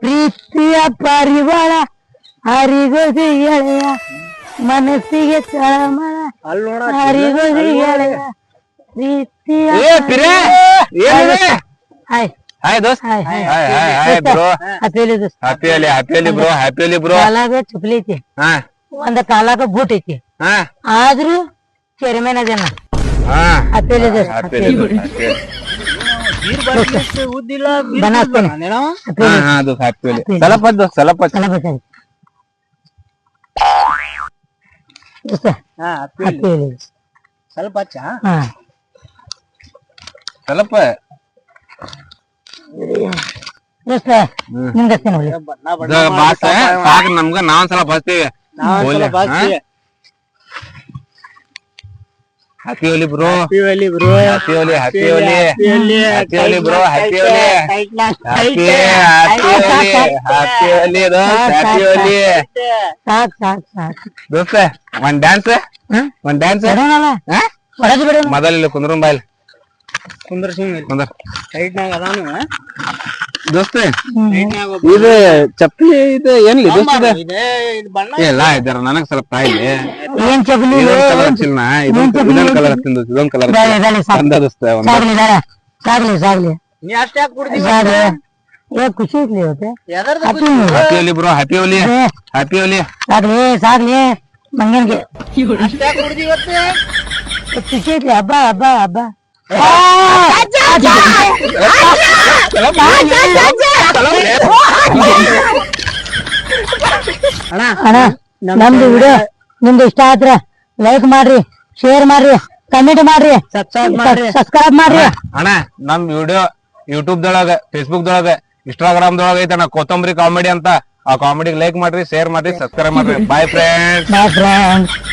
ಪ್ರೀತಿಯ ಪಾರಿವಾಳ ಹರಿಗೋದು ಎಳೆಯ ಮನಸ್ಸಿಗೆ ತಳಮಳ ಹರಿಗೋದು ಎಳೆಯ ಪ್ರೀತಿಯ ಹಾಯ್ ಹಾಯ್ ದೋಸ್ತ್ ಹಾಯ್ ಹಾಯ್ ಬ್ರೋ ಹತ್ತೇಲಿ ದೋಸ್ತ್ ಹ್ಯಾಪಿ ಬ್ರೋ ಕಾಲಾಗ ಚಪ್ಪಲಿ ಐತಿ ಹಾ ಒಂದ ಕಾಲಾಗ ಬೂಟ್ ಐತಿ ಹಾ ಆದ್ರೂ ಚೇರ್ಮನ್ ಅದೇನ ಹಾ ಹತ್ತೇಲಿ ದೋಸ್ತ್ ಬನಾಸ್ತೇನೆ ಸ್ವಲ್ಪ ಸಾಕು ನಮ್ಗ ನಾವ್ ಸಲ ಬರ್ತೀವಿ ಹ್ಯಾಪಿ ಹೋಲಿ ಬ್ರೋ ಹ್ಯಾಪಿ ಹೋಲಿ ಬ್ರೋ ದೋಸ್ತ ಒಂದ್ ಡ್ಯಾನ್ಸ್ ಮೊದಲ ಕುಂದ್ರ ಬಾಯ್ಲ್ ದೋಸ್ತ ಇದು ಚಪ್ಪಲಿ ಇದು ಏನ್ಲಿ ದೋಸ್ತ ಇಲ್ಲ ಇದಾರ ನನಗ್ ಸ್ವಲ್ಪ ಕಾಯಿಲೆ ಏನ್ ಚಪ್ಪಲಿ ಇದೊಂದ್ ಕಲರ್ ಇದೊಂದ್ ಕಲರ್ ಚಂದ ದೋಸ್ತ ಸಾಗ್ಲಿ ಖುಷಿ ಐತ್ಲಿ ಇವತ್ತು ಹ್ಯಾಪಿ ಹೋಲಿ ಬ್ರೋ ಹ್ಯಾಪಿ ಹೋಲಿ ಸಾಗ್ಲಿ ಮಂಗನ್ಗೆ ಖುಷಿ ಐತ್ಲಿ ಹಬ್ಬ ಅಣ್ಣ ನಮ್ದು ವಿಡಿಯೋ ನಿಮ್ದು ಇಷ್ಟ ಆದ್ರ ಲೈಕ್ ಮಾಡ್ರಿ ಶೇರ್ ಮಾಡ್ರಿ ಕಮೆಂಟ್ ಮಾಡ್ರಿ ಸಬ್ಸ್ಕ್ರೈಬ್ ಮಾಡ್ರಿ ಅಣ್ಣ ನಮ್ ವಿಡಿಯೋ ಯೂಟ್ಯೂಬ್ ದೊಳಗ ಫೇಸ್ಬುಕ್ ದೊಳಗ ಇನ್ಸ್ಟಾಗ್ರಾಮ್ ದೊಳಗ ಐತಣ್ಣ ಕೊತ್ತಂಬರಿ ಕಾಮಿಡಿ ಅಂತ ಆ ಕಾಮಿಡಿಗೆ ಲೈಕ್ ಮಾಡ್ರಿ ಶೇರ್ ಮಾಡ್ರಿ ಸಬ್ಸ್ಕ್ರೈಬ್ ಮಾಡ್ರಿ ಬಾಯ್ ಫ್ರೆಂಡ್ಸ್